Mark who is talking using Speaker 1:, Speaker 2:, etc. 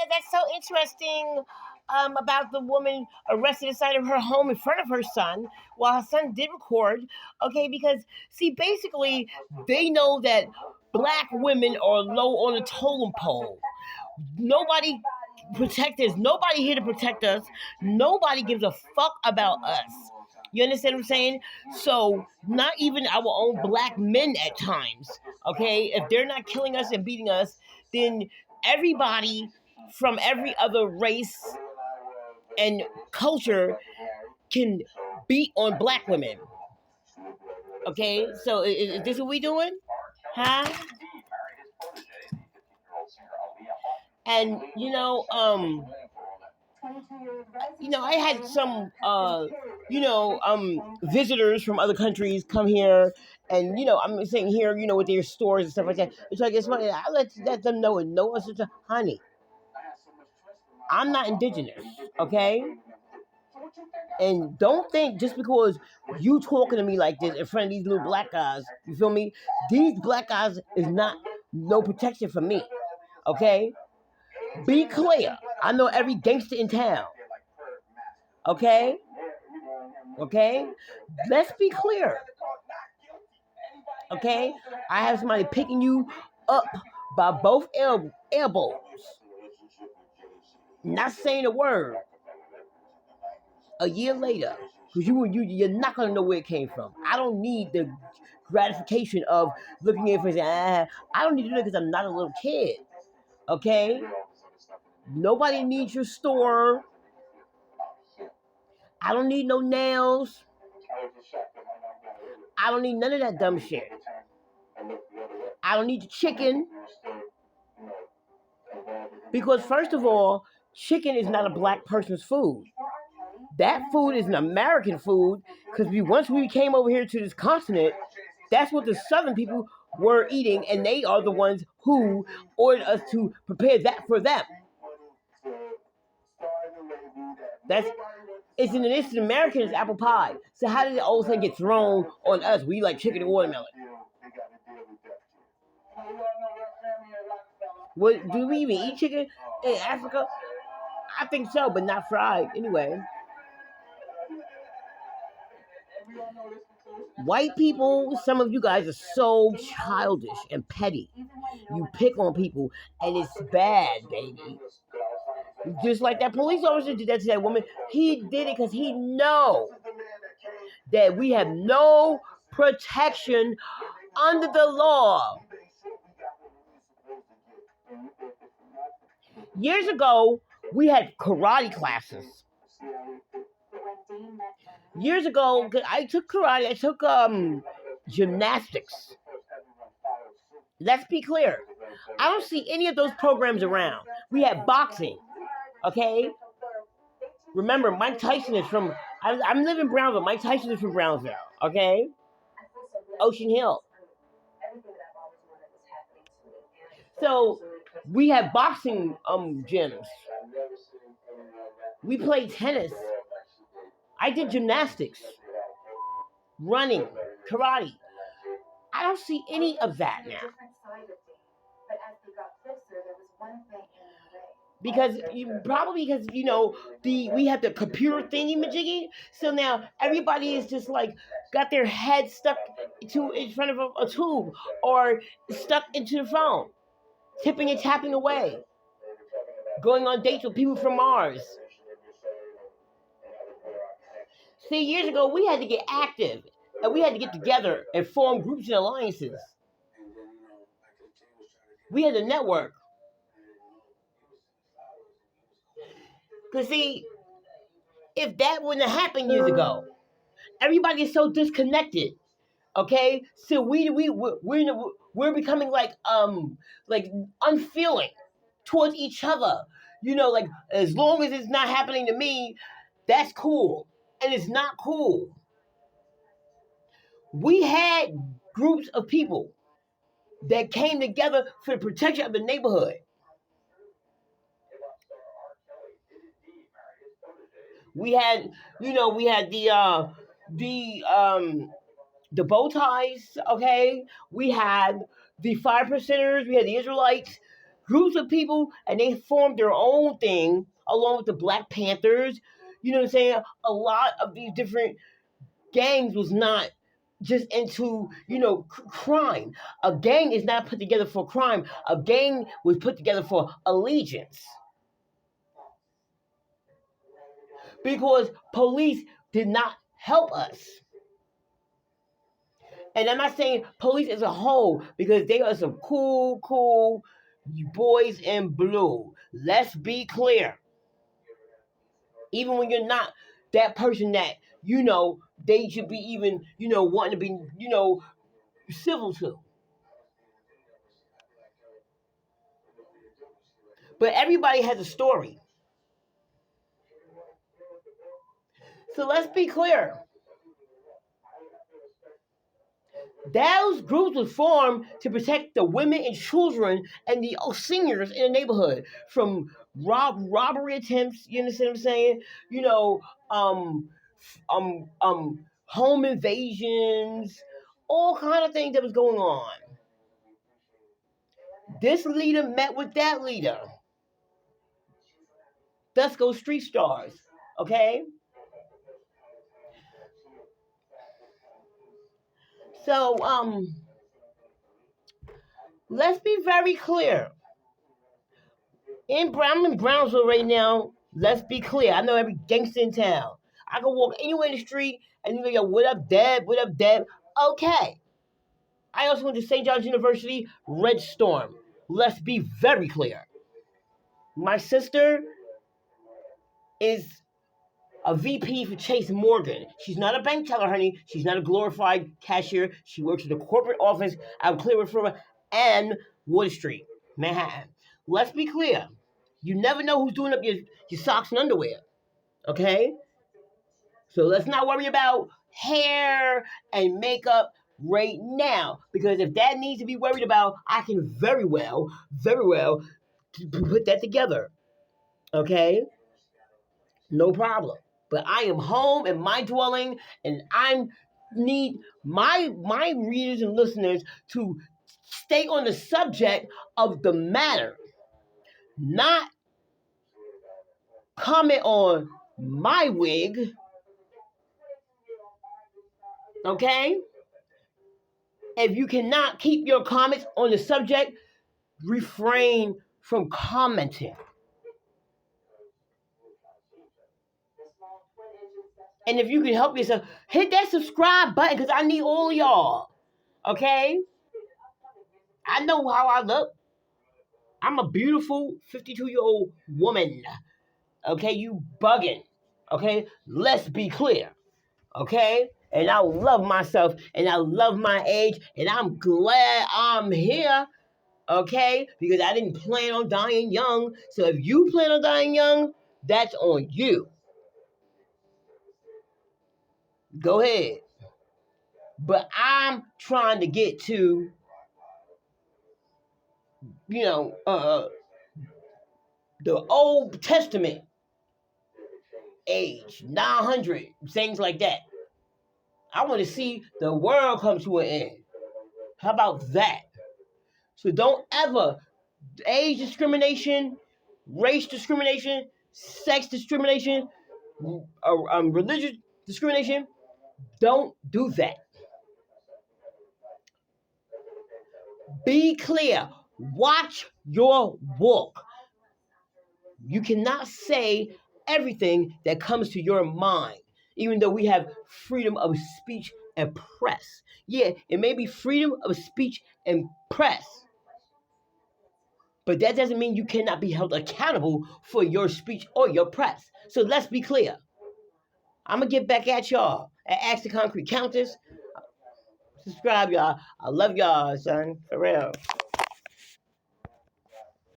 Speaker 1: that's so interesting. About the woman arrested inside of her home in front of her son while her son did record. Okay, because see, basically, they know that black women are low on the totem pole. Nobody protect us. Nobody here to protect us. Nobody gives a fuck about us. You understand what I'm saying? So, not even our own black men at times. Okay, if they're not killing us and beating us, then everybody from every other race and culture can beat on black women. Okay, so is this what we doing? Huh? And I had some visitors from other countries come here, and I'm saying here, with their stores and stuff like that. It's like it's funny. I let them know and no one says, honey, I'm not indigenous, okay? And don't think just because you talking to me like this in front of these little black guys, you feel me? These black guys is not no protection for me, okay? Be clear. I know every gangster in town. Okay? Okay? Let's be clear. Okay? I have somebody picking you up by both elbows. Not saying a word. A year later, because you're not gonna know where it came from. I don't need the gratification of looking at it and saying, I don't need to do it because I'm not a little kid. Okay? Nobody needs your store. I don't need no nails. I don't need none of that dumb shit. I don't need the chicken. Because first of all, chicken is not a black person's food. That food is an American food because once we came over here to this continent, that's what the Southern people were eating, and they are the ones who ordered us to prepare that for them. It's an instant American is apple pie. So how did it all of a sudden get thrown on us? We like chicken and watermelon. What do we even eat chicken in Africa? I think so, but not fried. Anyway. White people, some of you guys are so childish and petty. You pick on people, and it's bad, baby. Just like that police officer did that to that woman. He did it because he know that we have no protection under the law. Years ago, we had karate classes. Years ago, I took karate. I took gymnastics. Let's be clear. I don't see any of those programs around. We had boxing. Okay? Remember, Mike Tyson is from... I'm living in Brownsville. Mike Tyson is from Brownsville. Okay? Ocean Hill. So, we had boxing gyms. We played tennis. I did gymnastics. Running. Karate. I don't see any of that now. Because we have the computer thingy majiggy. So now everybody is just like got their head stuck in front of a tube or stuck into the phone, tipping and tapping away, going on dates with people from Mars. See, years ago we had to get active and we had to get together and form groups and alliances. We had to network. Because see, if that wouldn't have happened years ago, everybody is so disconnected. Okay, so we're becoming like unfeeling towards each other. Like as long as it's not happening to me, that's cool, and it's not cool. We had groups of people that came together for the protection of the neighborhood. We had the bow ties, okay? We had the 5%ers, we had the Israelites, groups of people and they formed their own thing along with the Black Panthers. You know what I'm saying? A lot of these different gangs was not just into, crime. A gang is not put together for crime. A gang was put together for allegiance. Because police did not help us. And I'm not saying police as a whole, because they are some cool boys in blue. Let's be clear. Even when you're not that person that, they should be even, wanting to be, civil to. But everybody has a story. So let's be clear. Those groups were formed to protect the women and children and the seniors in the neighborhood from robbery attempts. You understand what I'm saying? Home invasions, all kind of things that was going on. This leader met with that leader. Thus go Street Stars. Okay? So, let's be very clear. I'm in Brownsville right now. Let's be clear. I know every gangster in town. I can walk anywhere in the street and you go, what up, Deb? What up, Deb? Okay. I also went to St. John's University, Red Storm. Let's be very clear. My sister is a VP for Chase Morgan. She's not a bank teller, honey. She's not a glorified cashier. She works in the corporate office out of Clearwood River and Wood Street, Manhattan. Let's be clear. You never know who's doing up your socks and underwear. Okay? So let's not worry about hair and makeup right now. Because if that needs to be worried about, I can very well put that together. Okay? No problem. But I am home in my dwelling, and I need my readers and listeners to stay on the subject of the matter, not comment on my wig. Okay? If you cannot keep your comments on the subject, refrain from commenting. And if you can help yourself, hit that subscribe button because I need all y'all. Okay? I know how I look. I'm a beautiful 52-year-old woman. Okay? You bugging. Okay? Let's be clear. Okay? And I love myself and I love my age and I'm glad I'm here. Okay? Because I didn't plan on dying young. So if you plan on dying young, that's on you. Go ahead. But I'm trying to get to, the Old Testament age, 900, things like that. I want to see the world come to an end. How about that? So don't ever, age discrimination, race discrimination, sex discrimination, religious discrimination, don't do that. Be clear. Watch your walk. You cannot say everything that comes to your mind, even though we have freedom of speech and press. Yeah, it may be freedom of speech and press, but that doesn't mean you cannot be held accountable for your speech or your press. So let's be clear. I'm going to get back at y'all at Ask the Concrete Countess. Subscribe, y'all. I love y'all, son. For real.